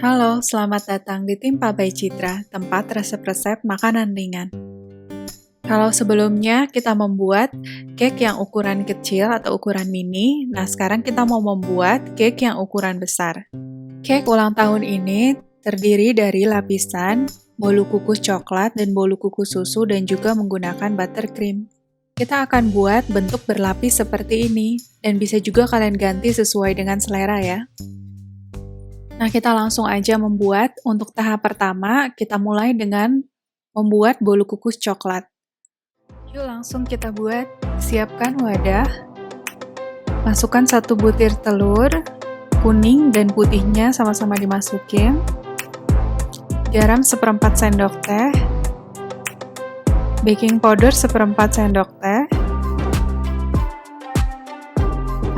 Halo, selamat datang di Timpa by Citra, tempat resep-resep makanan ringan. Kalau sebelumnya kita membuat cake yang ukuran kecil atau ukuran mini, nah sekarang kita mau membuat cake yang ukuran besar. Cake ulang tahun ini terdiri dari lapisan bolu kukus coklat dan bolu kukus susu dan juga menggunakan buttercream. Kita akan buat bentuk berlapis seperti ini, dan bisa juga kalian ganti sesuai dengan selera ya. Nah, kita langsung aja membuat. Untuk tahap pertama, kita mulai dengan membuat bolu kukus coklat. Yuk langsung kita buat. Siapkan wadah. Masukkan 1 butir telur, kuning dan putihnya sama-sama dimasukin. Garam 1/4 sendok teh. Baking powder 1/4 sendok teh.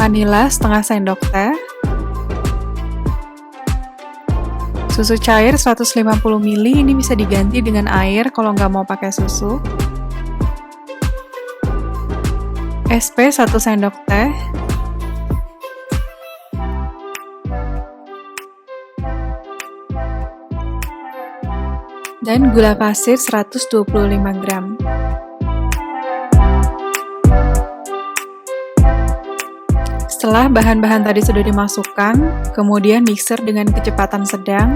Vanila 1/2 sendok teh. Susu cair 150 ml, ini bisa diganti dengan air kalau nggak mau pakai susu. SP 1 sendok teh. Dan gula pasir 125 gram. Setelah bahan-bahan tadi sudah dimasukkan, kemudian mixer dengan kecepatan sedang.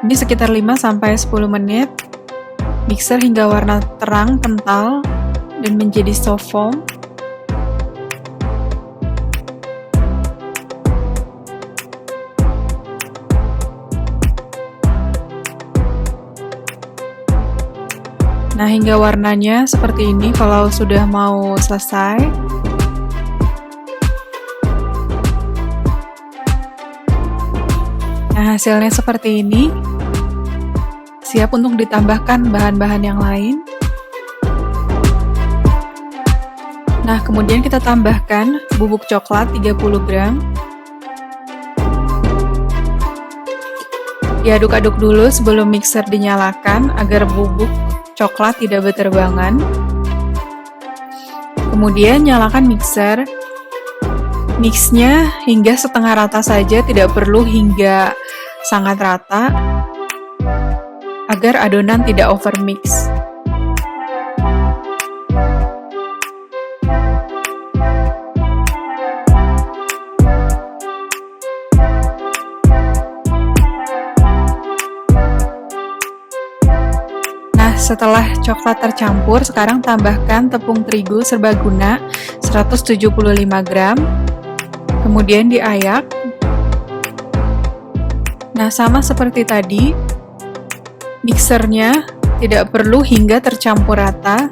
Ini sekitar 5-10 menit. Mixer hingga warna terang kental dan menjadi soft foam. Nah, hingga warnanya seperti ini kalau sudah mau selesai. Nah, hasilnya seperti ini. Siap untuk ditambahkan bahan-bahan yang lain. Nah, kemudian kita tambahkan bubuk coklat 30 gram. Diaduk-aduk dulu sebelum mixer dinyalakan agar bubuk coklat tidak berterbangan. Kemudian nyalakan mixer. Mixnya hingga setengah rata saja, tidak perlu hingga sangat rata, agar adonan tidak overmix. Setelah coklat tercampur, sekarang tambahkan tepung terigu serbaguna 175 gram, kemudian diayak. Nah, sama seperti tadi, mixernya tidak perlu hingga tercampur rata.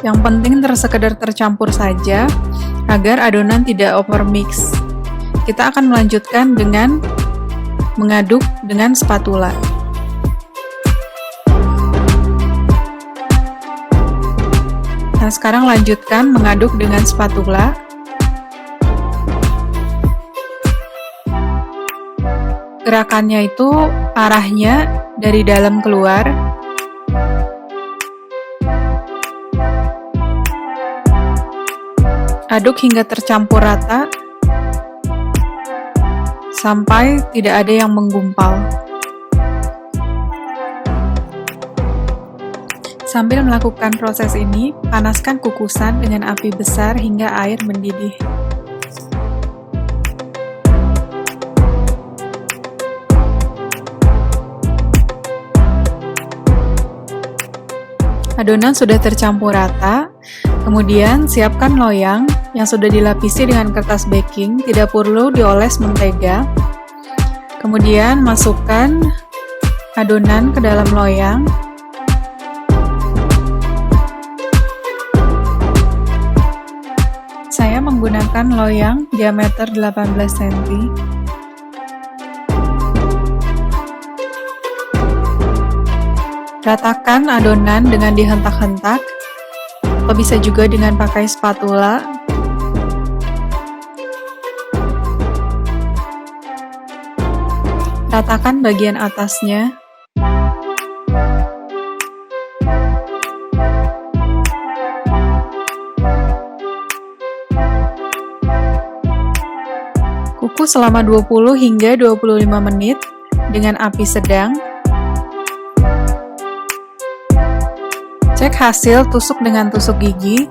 Yang penting sekedar tercampur saja, agar adonan tidak overmix. Kita akan melanjutkan dengan mengaduk dengan spatula. Nah, sekarang lanjutkan mengaduk dengan spatula. Gerakannya itu arahnya dari dalam keluar. Aduk hingga tercampur rata, sampai tidak ada yang menggumpal. Sambil melakukan proses ini, panaskan kukusan dengan api besar hingga air mendidih. Adonan sudah tercampur rata, kemudian siapkan loyang yang sudah dilapisi dengan kertas baking, tidak perlu dioles mentega. Kemudian masukkan adonan ke dalam loyang. Saya menggunakan loyang diameter 18 cm. Ratakan adonan dengan dihentak-hentak, atau bisa juga dengan pakai spatula. Ratakan bagian atasnya. Kukus selama 20 hingga 25 menit dengan api sedang. Cek hasil tusuk dengan tusuk gigi.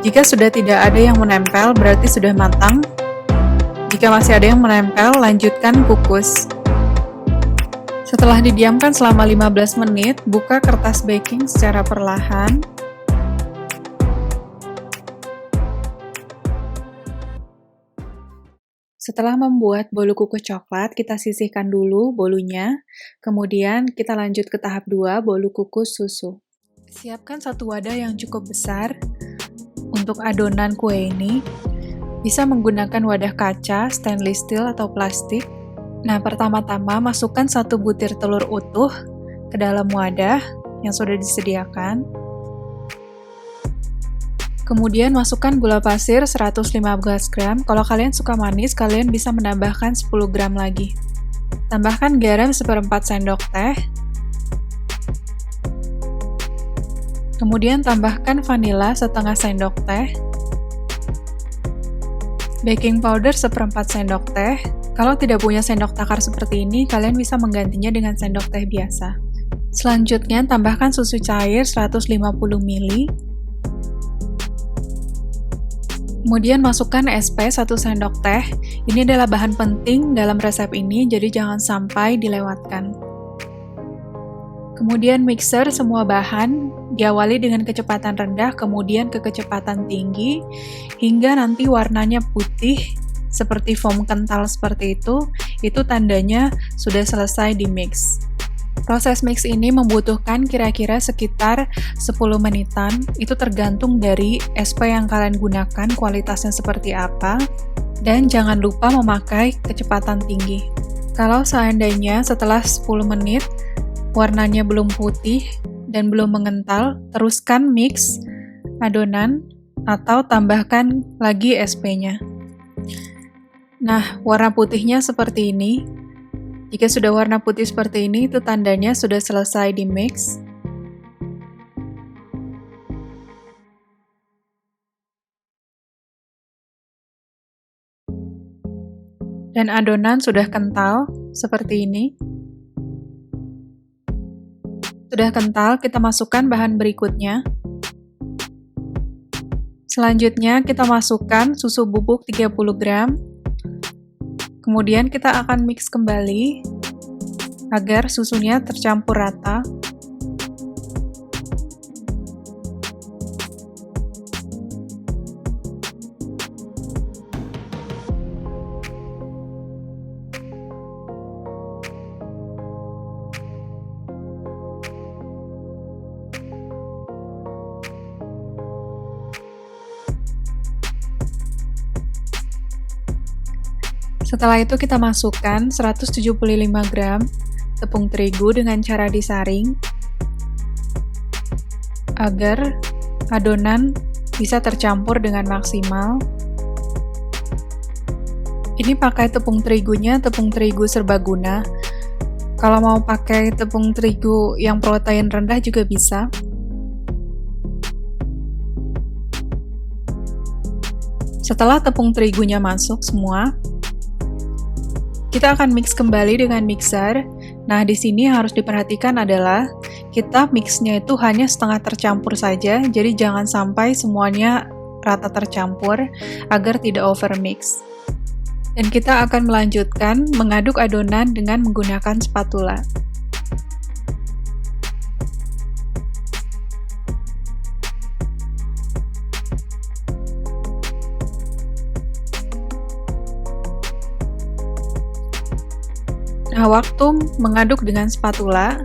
Jika sudah tidak ada yang menempel, berarti sudah matang. Jika masih ada yang menempel, lanjutkan kukus. Setelah didiamkan selama 15 menit, buka kertas baking secara perlahan. Setelah membuat bolu kukus coklat, kita sisihkan dulu bolunya. Kemudian kita lanjut ke tahap 2, bolu kukus susu. Siapkan satu wadah yang cukup besar untuk adonan kue ini. Bisa menggunakan wadah kaca, stainless steel, atau plastik. Nah, pertama-tama masukkan 1 butir telur utuh ke dalam wadah yang sudah disediakan. Kemudian masukkan gula pasir 115 gram. Kalau kalian suka manis, kalian bisa menambahkan 10 gram lagi. Tambahkan garam 1/4 sendok teh. Kemudian tambahkan vanila 1/2 sendok teh. Baking powder 1/4 sendok teh. Kalau tidak punya sendok takar seperti ini, kalian bisa menggantinya dengan sendok teh biasa. Selanjutnya, tambahkan susu cair 150 ml. Kemudian masukkan SP 1 sendok teh. Ini adalah bahan penting dalam resep ini, jadi jangan sampai dilewatkan. Kemudian mixer semua bahan, diawali dengan kecepatan rendah, kemudian ke kecepatan tinggi, hingga nanti warnanya putih, seperti foam kental seperti itu tandanya sudah selesai di mix. Proses mix ini membutuhkan kira-kira sekitar 10 menitan, itu tergantung dari SP yang kalian gunakan, kualitasnya seperti apa, dan jangan lupa memakai kecepatan tinggi. Kalau seandainya setelah 10 menit, warnanya belum putih dan belum mengental, teruskan mix adonan atau tambahkan lagi SP-nya. Nah, warna putihnya seperti ini. Jika sudah warna putih seperti ini, itu tandanya sudah selesai di mix. Dan adonan sudah kental, seperti ini. Sudah kental, kita masukkan bahan berikutnya. Selanjutnya, kita masukkan susu bubuk 30 gram. Kemudian kita akan mix kembali agar susunya tercampur rata. Setelah itu kita masukkan 175 gram tepung terigu dengan cara disaring agar adonan bisa tercampur dengan maksimal. Ini pakai tepung terigunya tepung terigu serbaguna. Kalau mau pakai tepung terigu yang protein rendah juga bisa. Setelah tepung terigunya masuk semua, kita akan mix kembali dengan mixer. Nah, di sini harus diperhatikan adalah kita mixnya itu hanya setengah tercampur saja, jadi jangan sampai semuanya rata tercampur agar tidak overmix. Dan kita akan melanjutkan mengaduk adonan dengan menggunakan spatula. Nah, waktu mengaduk dengan spatula,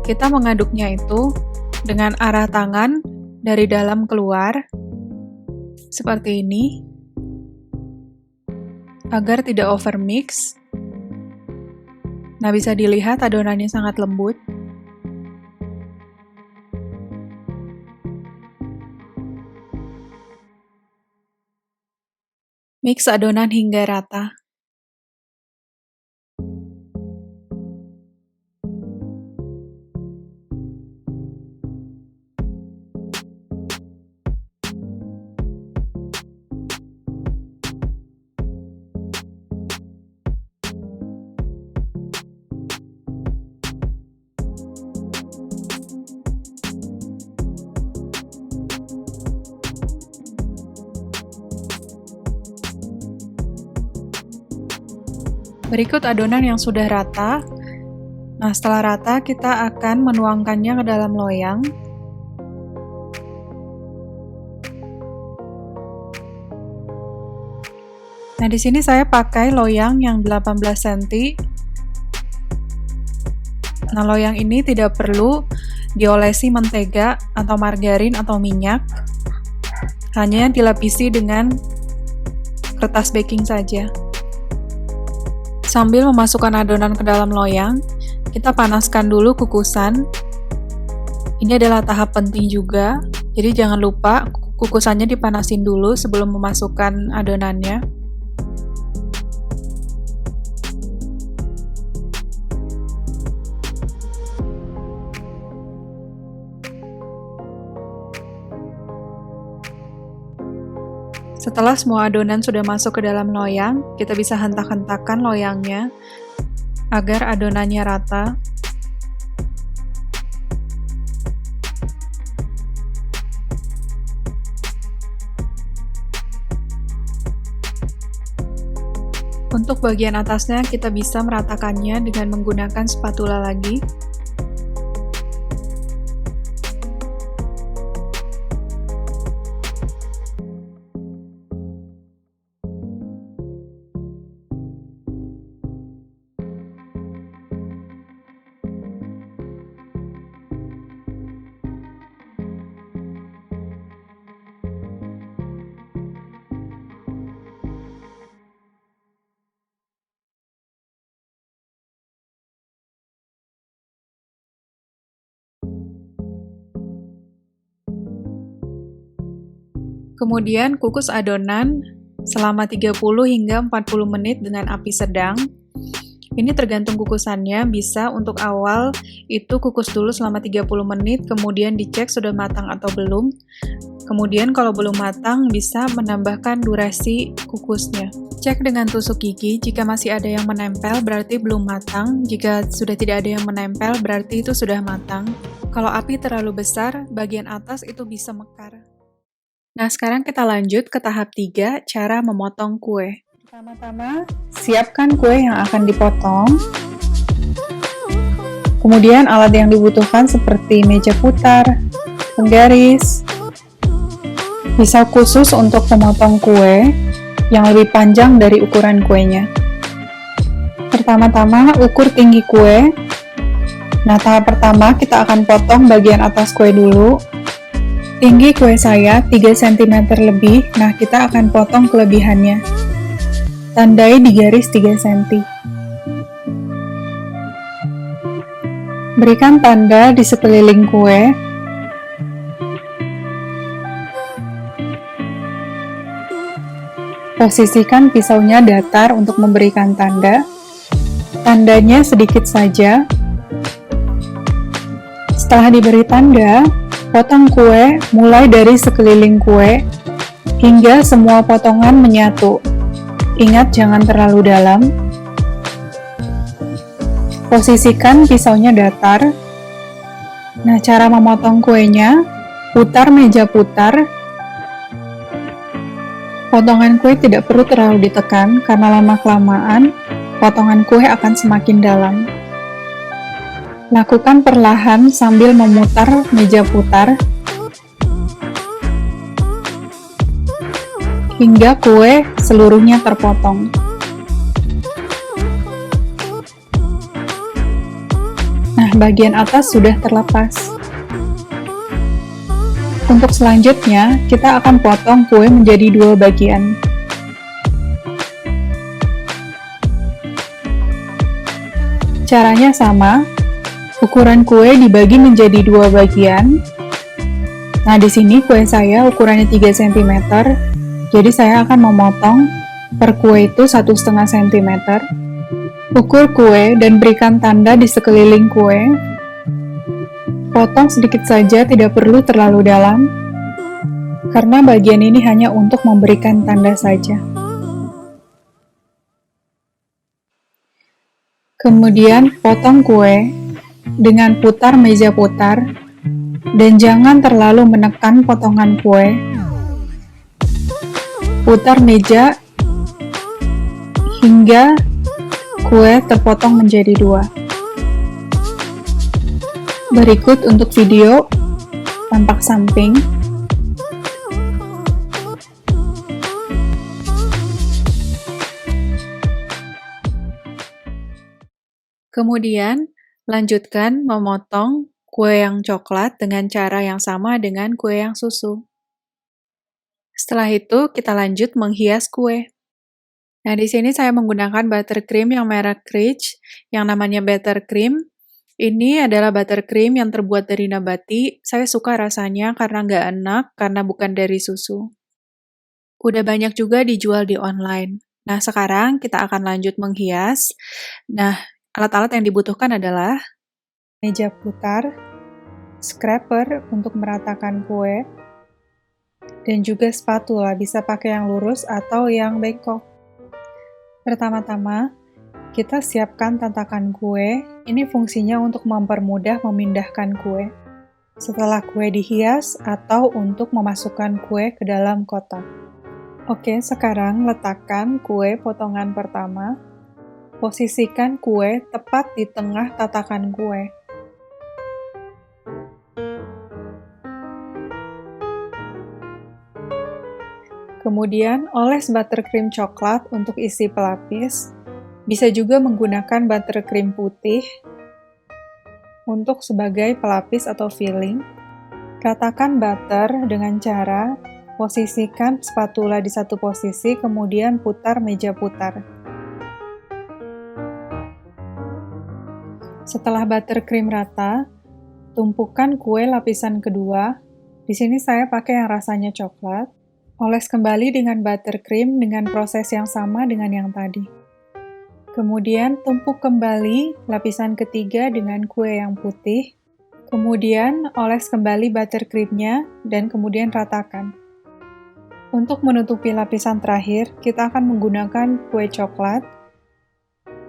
kita mengaduknya itu dengan arah tangan dari dalam keluar, seperti ini, agar tidak overmix. Nah, bisa dilihat adonannya sangat lembut. Mix adonan hingga rata. Berikut adonan yang sudah rata. Nah, setelah rata, kita akan menuangkannya ke dalam loyang. Nah, di sini saya pakai loyang yang 18 cm. Nah, loyang ini tidak perlu diolesi mentega atau margarin atau minyak. Hanya dilapisi dengan kertas baking saja. Sambil memasukkan adonan ke dalam loyang, kita panaskan dulu kukusan. Ini adalah tahap penting juga, jadi jangan lupa kukusannya dipanasin dulu sebelum memasukkan adonannya. Setelah semua adonan sudah masuk ke dalam loyang, kita bisa hentak-hentakan loyangnya agar adonannya rata. Untuk bagian atasnya, kita bisa meratakannya dengan menggunakan spatula lagi. Kemudian kukus adonan selama 30 hingga 40 menit dengan api sedang. Ini tergantung kukusannya, bisa untuk awal itu kukus dulu selama 30 menit, kemudian dicek sudah matang atau belum. Kemudian kalau belum matang, bisa menambahkan durasi kukusnya. Cek dengan tusuk gigi, jika masih ada yang menempel berarti belum matang, jika sudah tidak ada yang menempel berarti itu sudah matang. Kalau api terlalu besar, bagian atas itu bisa mekar. Nah, sekarang kita lanjut ke tahap 3, cara memotong kue. Pertama-tama, siapkan kue yang akan dipotong. Kemudian alat yang dibutuhkan seperti meja putar, penggaris, pisau khusus untuk memotong kue yang lebih panjang dari ukuran kuenya. Pertama-tama, ukur tinggi kue. Nah, tahap pertama kita akan potong bagian atas kue dulu. Tinggi kue saya 3 cm lebih, nah kita akan potong kelebihannya. Tandai di garis 3 cm. Berikan tanda di sekeliling kue. Posisikan pisaunya datar untuk memberikan tanda. Tandanya sedikit saja. Setelah diberi tanda, potong kue mulai dari sekeliling kue hingga semua potongan menyatu. Ingat jangan terlalu dalam. Posisikan pisaunya datar. Nah, cara memotong kuenya, putar meja putar. Potongan kue tidak perlu terlalu ditekan karena lama-kelamaan potongan kue akan semakin dalam. Lakukan perlahan sambil memutar meja putar hingga kue seluruhnya terpotong. Nah, bagian atas sudah terlepas. Untuk selanjutnya, kita akan potong kue menjadi 2 bagian. Caranya sama. Ukuran kue dibagi menjadi 2 bagian. Nah, di sini kue saya ukurannya 3 cm. Jadi saya akan memotong per kue itu 1,5 cm. Ukur kue dan berikan tanda di sekeliling kue. Potong sedikit saja, tidak perlu terlalu dalam. Karena bagian ini hanya untuk memberikan tanda saja. Kemudian potong kue dengan putar meja putar dan jangan terlalu menekan potongan kue. Putar meja hingga kue terpotong menjadi 2. Berikut untuk video tampak samping. Kemudian, lanjutkan memotong kue yang coklat dengan cara yang sama dengan kue yang susu. Setelah itu, kita lanjut menghias kue. Nah, di sini saya menggunakan buttercream yang merek Rich, yang namanya Buttercream. Ini adalah buttercream yang terbuat dari nabati. Saya suka rasanya karena nggak enak, karena bukan dari susu. Udah banyak juga dijual di online. Nah, sekarang kita akan lanjut menghias. Nah, alat-alat yang dibutuhkan adalah meja putar, scraper untuk meratakan kue, dan juga spatula, bisa pakai yang lurus atau yang bengkok. Pertama-tama, kita siapkan tatakan kue. Ini fungsinya untuk mempermudah memindahkan kue setelah kue dihias atau untuk memasukkan kue ke dalam kotak. Oke, sekarang letakkan kue potongan pertama. Posisikan kue tepat di tengah tatakan kue. Kemudian, oles buttercream coklat untuk isi pelapis. Bisa juga menggunakan buttercream putih untuk sebagai pelapis atau filling. Ratakan butter dengan cara posisikan spatula di satu posisi, kemudian putar meja putar. Setelah buttercream rata, tumpukan kue lapisan kedua. Di sini saya pakai yang rasanya coklat. Oles kembali dengan buttercream dengan proses yang sama dengan yang tadi. Kemudian tumpuk kembali lapisan ketiga dengan kue yang putih. Kemudian oles kembali buttercreamnya dan kemudian ratakan. Untuk menutupi lapisan terakhir, kita akan menggunakan kue coklat.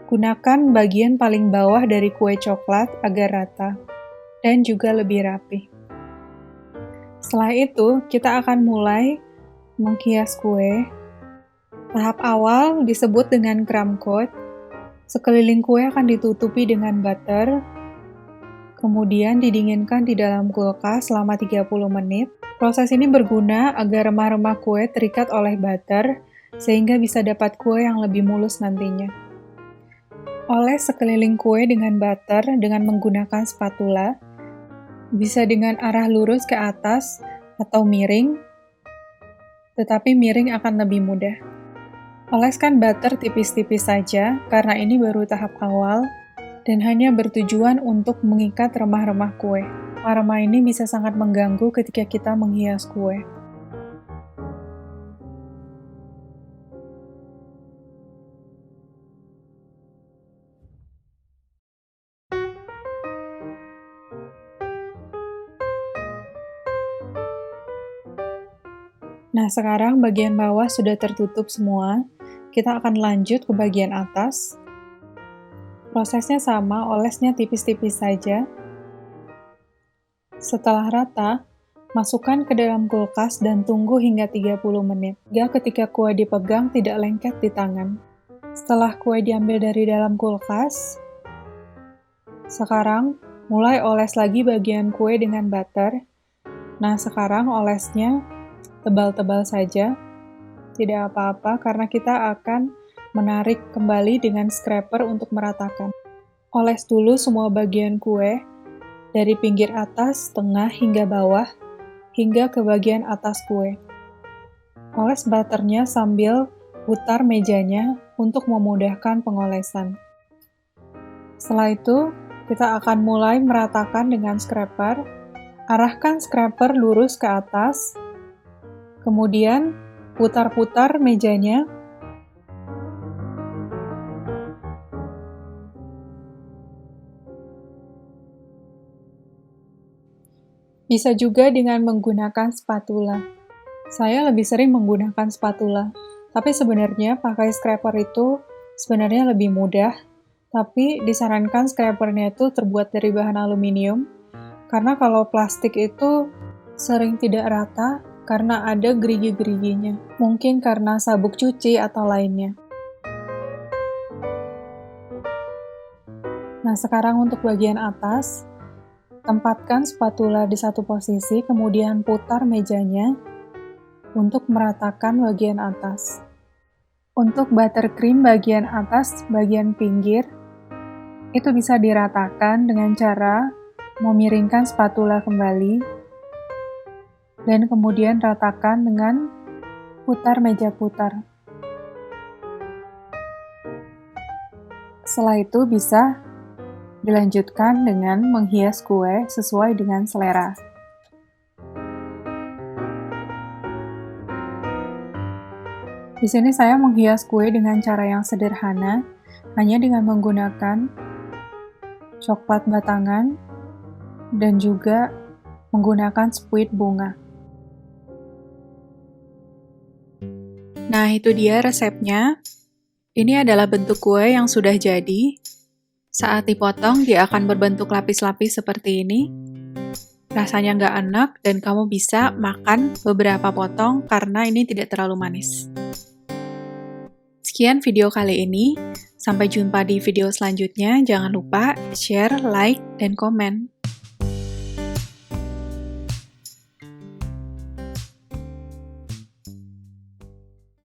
Gunakan bagian paling bawah dari kue coklat agar rata dan juga lebih rapi. Setelah itu, kita akan mulai menghias kue. Tahap awal disebut dengan crumb coat. Sekeliling kue akan ditutupi dengan butter, kemudian didinginkan di dalam kulkas selama 30 menit. Proses ini berguna agar remah-remah kue terikat oleh butter, sehingga bisa dapat kue yang lebih mulus nantinya. Oles sekeliling kue dengan butter dengan menggunakan spatula, bisa dengan arah lurus ke atas atau miring, tetapi miring akan lebih mudah. Oleskan butter tipis-tipis saja, karena ini baru tahap awal, dan hanya bertujuan untuk mengikat remah-remah kue. Remah ini bisa sangat mengganggu ketika kita menghias kue. Nah, sekarang bagian bawah sudah tertutup semua. Kita akan lanjut ke bagian atas. Prosesnya sama, olesnya tipis-tipis saja. Setelah rata, masukkan ke dalam kulkas dan tunggu hingga 30 menit, hingga ketika kue dipegang tidak lengket di tangan. Setelah kue diambil dari dalam kulkas, sekarang mulai oles lagi bagian kue dengan butter. Nah, sekarang olesnya tebal-tebal saja, tidak apa-apa karena kita akan menarik kembali dengan scraper untuk meratakan. Oles dulu semua bagian kue, dari pinggir atas, tengah, hingga bawah, hingga ke bagian atas kue. Oles butternya sambil putar mejanya untuk memudahkan pengolesan. Setelah itu, kita akan mulai meratakan dengan scraper. Arahkan scraper lurus ke atas, kemudian putar-putar mejanya. Bisa juga dengan menggunakan spatula. Saya lebih sering menggunakan spatula, tapi sebenarnya pakai scraper itu sebenarnya lebih mudah, tapi disarankan scrapernya itu terbuat dari bahan aluminium, karena kalau plastik itu sering tidak rata, karena ada gerigi-geriginya. Mungkin karena sabuk cuci atau lainnya. Nah, sekarang untuk bagian atas, tempatkan spatula di satu posisi, kemudian putar mejanya untuk meratakan bagian atas. Untuk buttercream bagian atas, bagian pinggir, itu bisa diratakan dengan cara memiringkan spatula kembali, dan kemudian ratakan dengan putar meja putar. Setelah itu bisa dilanjutkan dengan menghias kue sesuai dengan selera. Di sini saya menghias kue dengan cara yang sederhana, hanya dengan menggunakan coklat batangan dan juga menggunakan spuit bunga. Nah, itu dia resepnya. Ini adalah bentuk kue yang sudah jadi. Saat dipotong, dia akan berbentuk lapis-lapis seperti ini. Rasanya nggak enak, dan kamu bisa makan beberapa potong karena ini tidak terlalu manis. Sekian video kali ini. Sampai jumpa di video selanjutnya. Jangan lupa share, like, dan komen.